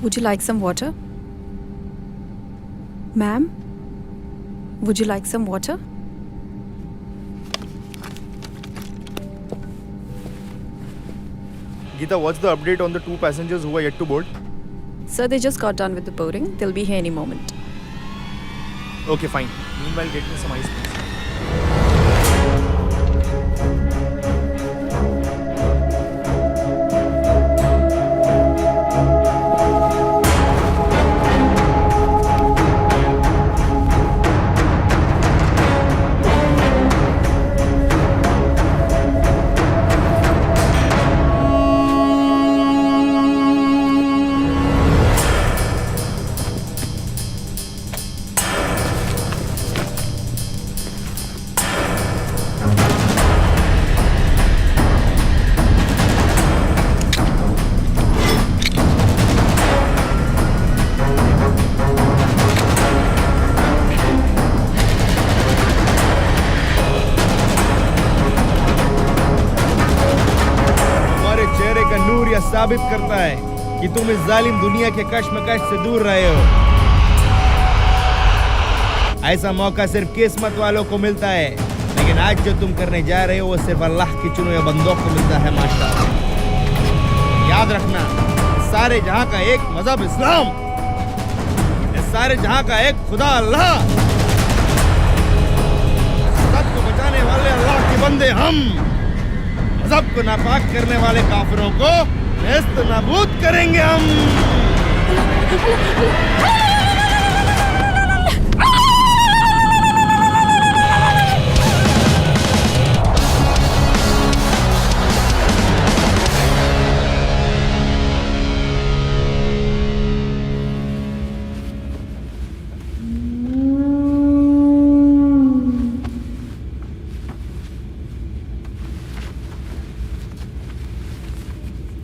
Would you like some water? Ma'am, would you like some water? Geeta, what's the update on the 2 passengers who are yet to board? Sir, they just got done with the boarding. They'll be here any moment. Okay, fine. Meanwhile, get me some ice, please. साबित करता है कि तुम इस जालिम दुनिया के कश्मकश से दूर रहे हो। ऐसा मौका सिर्फ किस्मत वालों को मिलता है, लेकिन आज जो तुम करने जा रहे हो वो सिर्फ अल्लाह की चुने हुए बंदों को मिलता है। माशाअल्लाह, याद रखना, इस सारे जहां का एक मजहब इस्लाम, इस सारे जहां का एक खुदा अल्लाह, सबको बचाने वाले अल्लाह के बंदे हम, मजहब को नापाक करने वाले काफिरों को नेस्त नाबूद करेंगे हम।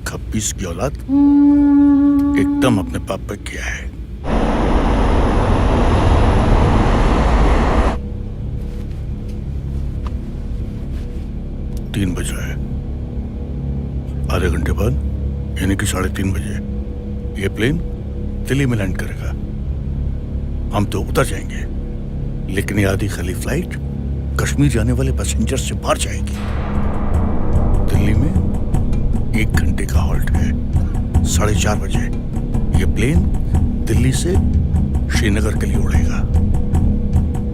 खब्बीस की औलाद एकदम अपने पाप पे किया है। तीन बजे है, आधे घंटे बाद यानी कि 3:30 बजे ये प्लेन दिल्ली में लैंड करेगा। हम तो उतर जाएंगे, लेकिन ये आधी खाली फ्लाइट कश्मीर जाने वाले पैसेंजर से बाहर जाएगी। दिल्ली में 1 घंटे का हॉल्ट है। 4:30 बजे ये प्लेन दिल्ली से श्रीनगर के लिए उड़ेगा।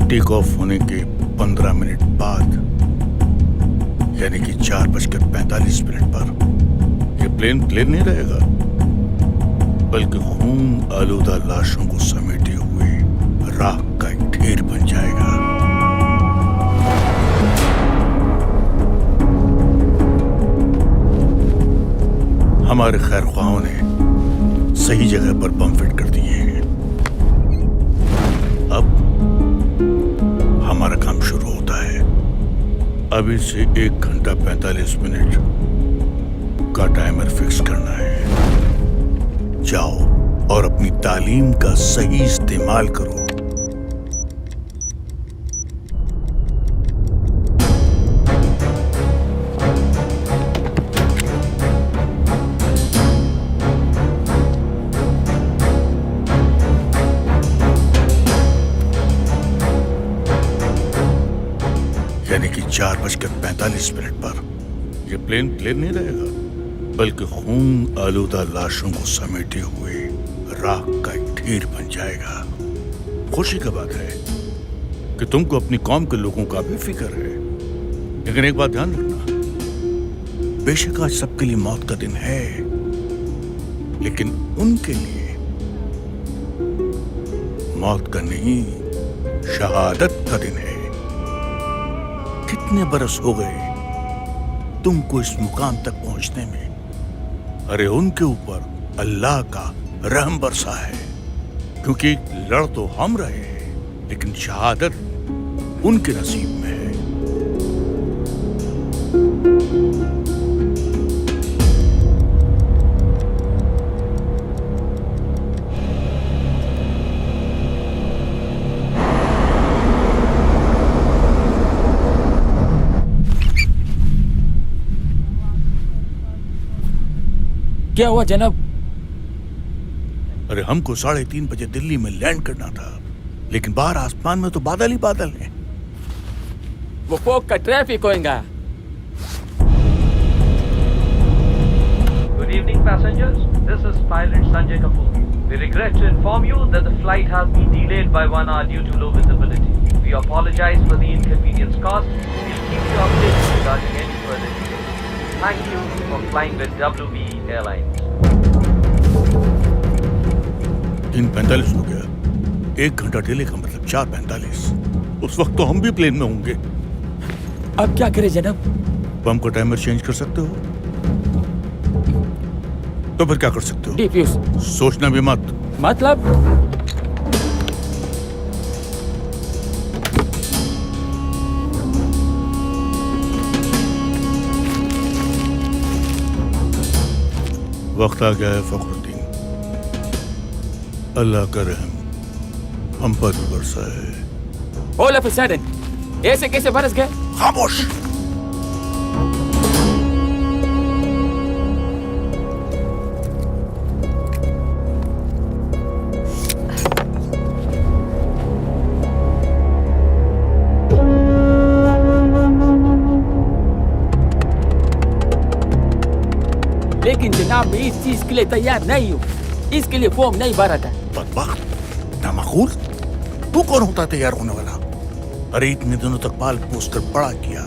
टेक ऑफ होने के 15 मिनट बाद यानी कि 4:45 पर ये प्लेन नहीं रहेगा, बल्कि खून आलूदा लाशों को समेटे हुए राख का एक ढेर बन जाएगा। हमारे खैर ख्वाहों ने सही जगह पर बम फिट कर दिए हैं। अब हमारा काम शुरू होता है। अभी से 1 घंटा 45 मिनट का टाइमर फिक्स करना है। जाओ और अपनी तालीम का सही इस्तेमाल करो। यानी कि 4:45 पर यह प्लेन नहीं रहेगा, बल्कि खून आलूदा लाशों को समेटे हुए राख का एक ढेर बन जाएगा। खुशी की बात है कि तुमको अपनी कौम के लोगों का भी फिक्र है, लेकिन एक बात ध्यान रखना, बेशक आज सबके लिए मौत का दिन है, लेकिन उनके लिए मौत का नहीं, शहादत का दिन है। कितने बरस हो गए तुमको इस मुकाम तक पहुंचने में। अरे उनके ऊपर अल्लाह का रहम बरसा है, क्योंकि लड़ तो हम रहे हैं, लेकिन शहादत उनके नसीब में है। क्या हुआ जनाब? अरे हमको 3:30 बजे दिल्ली में लैंड करना था, लेकिन बाहर आसमान में तो बादल ही बादल हैं। वो फोक का ट्रैफिक होएगा। Good evening, passengers. This is pilot Sanjay Kapoor. We regret to inform you that the flight has been delayed by 1 hour due to low visibility. We apologize for the inconvenience caused. We'll keep you updated regarding any further delays. Thank you for flying with WB Airlines. 3:45 हो गया। 1 घंटा delay का मतलब 4:45। उस वक्त तो हम भी प्लेन में होंगे। अब क्या करें जनाब? तो हमको टाइमर चेंज कर सकते हो? तो फिर क्या कर सकते हो? डिफ्यूज। सोचना भी मत। मतलब? वक्त आ गया है फखरुद्दीन, अल्लाह का रहम हम पर भी बरसा है। All of a sudden, ऐसे कैसे बरस गए? खामोश। लेकिन जनाब मैं इस चीज के लिए तैयार नहीं हूँ। इसके लिए फॉर्म नहीं भरा था। बदबख्त, नामाकूल, तू कौन होता है तैयार होने वाला? अरे इतने दिनों तक पाल पोस कर बड़ा किया,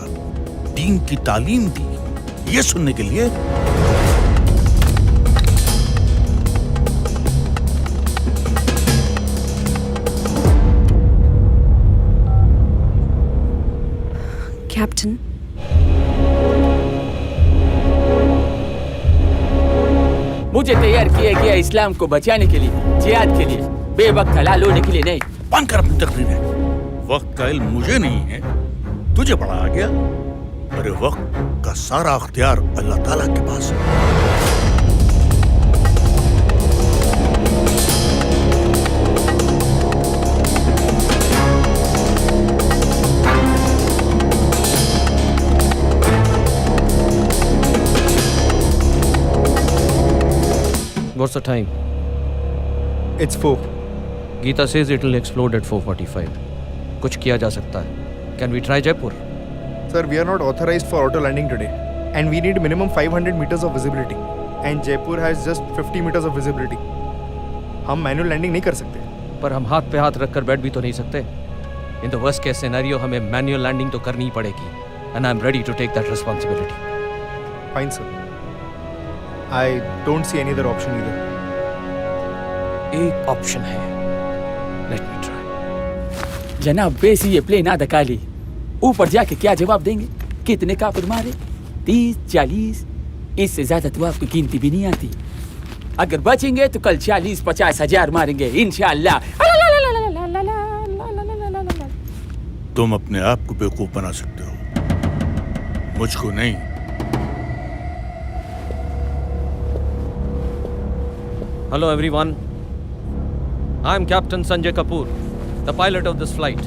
दीन की तालीम दी, ये सुनने के लिए? कैप्टन, मुझे तैयार किया गया इस्लाम को बचाने के लिए, जिहाद के लिए, बेवक्त हलाल होने के लिए नहीं। बंद कर अपनी तकरीरें। वक्त का इल्म मुझे नहीं है, तुझे बड़ा आ गया। अरे वक्त का सारा अख्तियार अल्लाह ताला के पास है। What's the time? It's 4. Geeta says it will explode at 4:45. कुछ किया जा सकता है. Can we try Jaipur? Sir, we are not authorized for auto landing today, and we need minimum 500 meters of visibility, and Jaipur has just 50 meters of visibility. हम manual landing नहीं कर सकते. पर हम हाथ पे हाथ रखकर बैठ भी तो नहीं सकते. In the worst case scenario हमें manual landing तो करनी ही पड़ेगी, and I'm ready to take that responsibility. Fine, sir. I don't see any other option either. एक ऑप्शन है. Let me try. जनाब वैसे ये प्लेन आधा खाली, ऊपर जाके क्या जवाब देंगे? कितने काफिर मारे? 30, 40? इससे ज्यादा तो आपकी गिनती भी नहीं आती। अगर बचेंगे तो कल 40-50 हजार मारेंगे इंशाअल्लाह। तुम अपने आप को बेवकूफ बना सकते हो, मुझको नहीं। Hello everyone. I'm Captain Sanjay Kapoor, the pilot of this flight.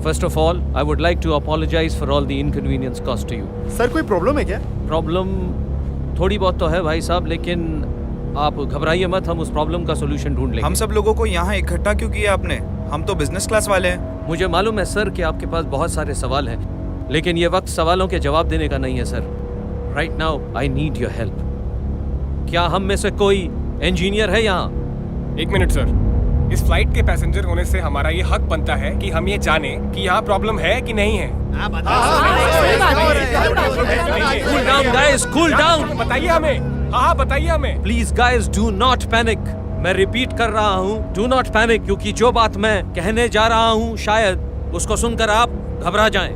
First of all, I would like to apologize for all the inconvenience caused to you. Sir, कोई problem है क्या? प्रॉब्लम थोड़ी बहुत तो है भाई साहब, लेकिन आप घबराइए मत, हम उस प्रॉब्लम का सोल्यूशन ढूंढ लेंगे। हम सब लोगों को यहाँ इकट्ठा क्यों किया आपने? हम तो बिजनेस क्लास वाले हैं। मुझे मालूम है सर कि आपके पास बहुत सारे सवाल हैं, लेकिन ये वक्त सवालों के जवाब देने का नहीं है sir. Right now I need your help. क्या हम में से कोई इंजीनियर है यहाँ? एक मिनट सर, इस फ्लाइट के पैसेंजर होने से हमारा ये हक बनता है कि हम ये जाने कि यहाँ प्रॉब्लम है कि नहीं है। Cool down guys, cool down. बताइए हमें। हाँ बताइए हमें। Please guys do not panic. मैं रिपीट कर रहा हूँ, डू नॉट पैनिक, क्योंकि जो बात मैं कहने जा रहा हूँ शायद उसको सुनकर आप घबरा जाएं।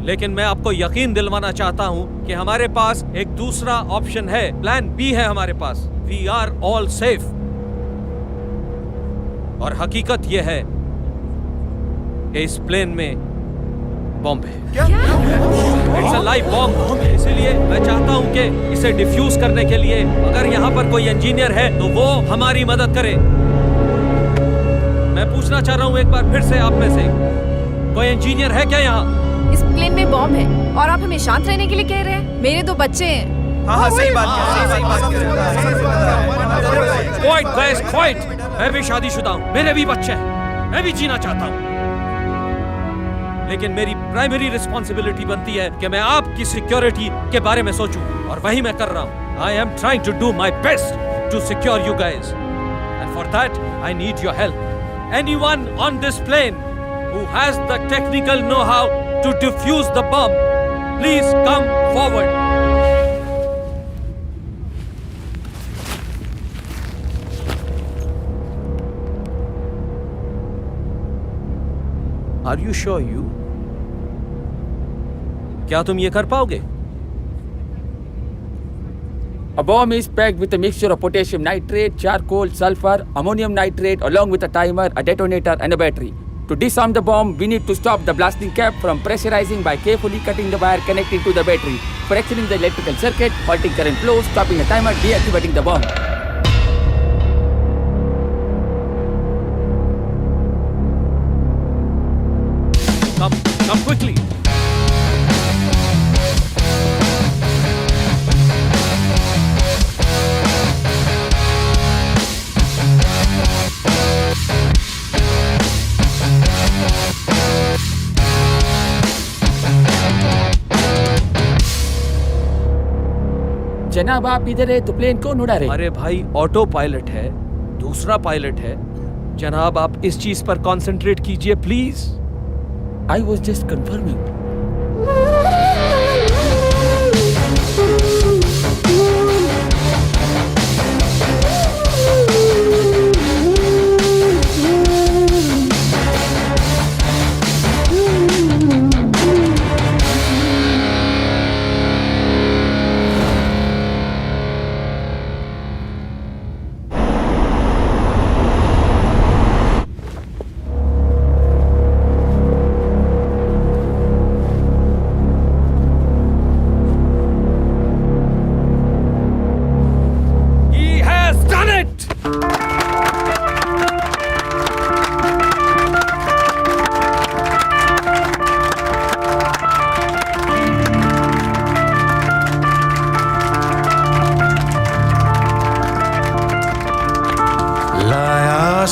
लेकिन मैं आपको यकीन दिलवाना चाहता हूँ कि हमारे पास एक दूसरा ऑप्शन है, प्लान बी है हमारे पास। We are all safe. और हकीकत यह है कि इस प्लेन में बॉम्ब है। It's a live bomb. इसीलिए मैं चाहता हूं कि इसे डिफ्यूज करने के लिए अगर यहाँ पर कोई इंजीनियर है तो वो हमारी मदद करे। मैं पूछना चाह रहा हूँ एक बार फिर से आप में से कोई इंजीनियर है क्या यहाँ? इस प्लेन में बॉम्ब है और आप हमें शांत रहने के लिए कह रहे हैं। मेरे 2 बच्चे हैं। हाँ सही बात है। Quite guys, quite. मैं भी शादीशुदा हूँ, मेरे भी बच्चे हैं, मैं भी जीना चाहता हूँ, लेकिन मेरी प्राइमरी रिस्पॉन्सिबिलिटी बनती है कि मैं आपकी सिक्योरिटी के बारे में सोचूं, और वही मैं कर रहा हूँ। I am trying to do my best to secure you guys, and for that I need your help. Anyone on this plane who has the technical know-how to defuse the bomb, please come forward. Are you sure you? क्या तुम ये कर पाओगे? A bomb is packed with a mixture of potassium nitrate, charcoal, sulfur, ammonium nitrate, along with a timer, a detonator, and a battery. To disarm the bomb, we need to stop the blasting cap from pressurizing by carefully cutting the wire connecting to the battery, fracturing the electrical circuit, halting current flow, stopping the timer, deactivating the bomb. Come quickly. जनाब आप इधर है तो plane कौन उड़ा रहे? अरे भाई, ऑटो पायलट है, दूसरा पायलट है। जनाब आप इस चीज पर कंसंट्रेट कीजिए please. I was just confirming.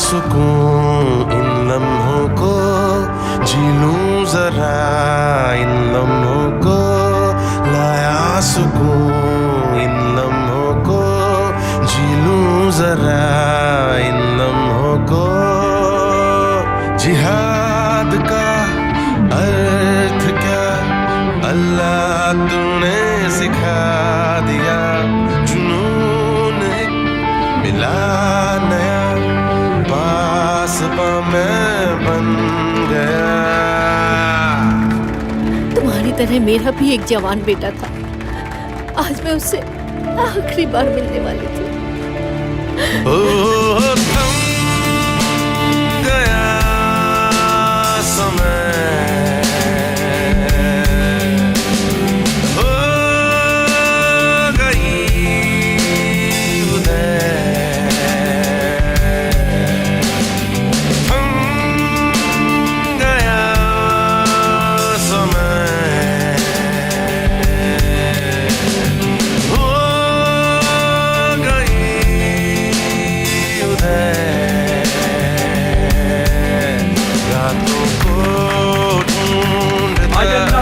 सुकून इन लम्हों को, जी लूं जरा इन लम्हों को, लाया सुकून इन लम्हों को, जी लूं जरा इन लम्हों को। जिहाद का अर्थ क्या अल्लाह तूने सिखा दिया, जुनून एक मिला नया, मैं बन गया। तुम्हारी तरह मेरा भी एक जवान बेटा था, आज मैं उससे आखिरी बार मिलने वाली थी। ओ थम गया समय, हो गई उदय,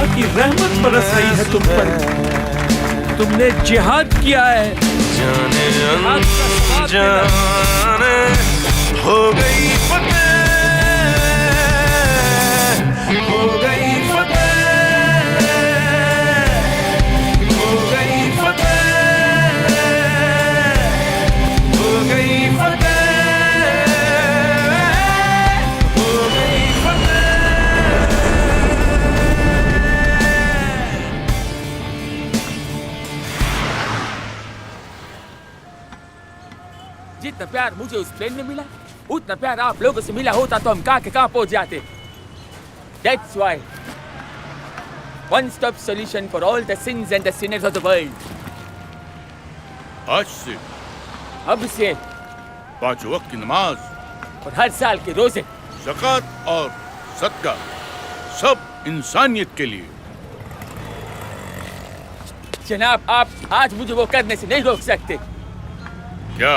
की रहमत बरस रही है तुम पर, तुमने जिहाद किया है। जाने अनजाने हो गई फतेह, हो गई फतेह, हो गई फतेह, हो गई फतेह, हो गई फतेह। जितना प्यार मुझे उस प्लेन में मिला, उतना प्यार आप लोगों से मिला होता तो हम कहाँ के कहाँ पहुंच जाते। That's why one-stop solution for all the sins and the sinners of the world. आज से अब से 5 वक्त की नमाज और हर साल के रोजे, ज़कात और सदका, सब इंसानियत के लिए। जनाब आप आज मुझे वो करने से नहीं रोक सकते। क्या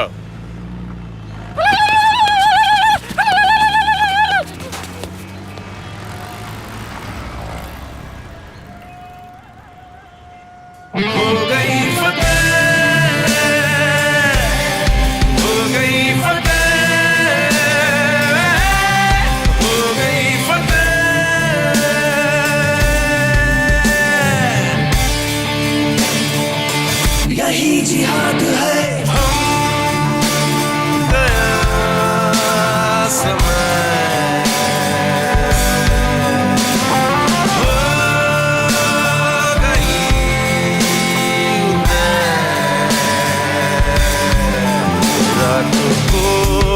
रात को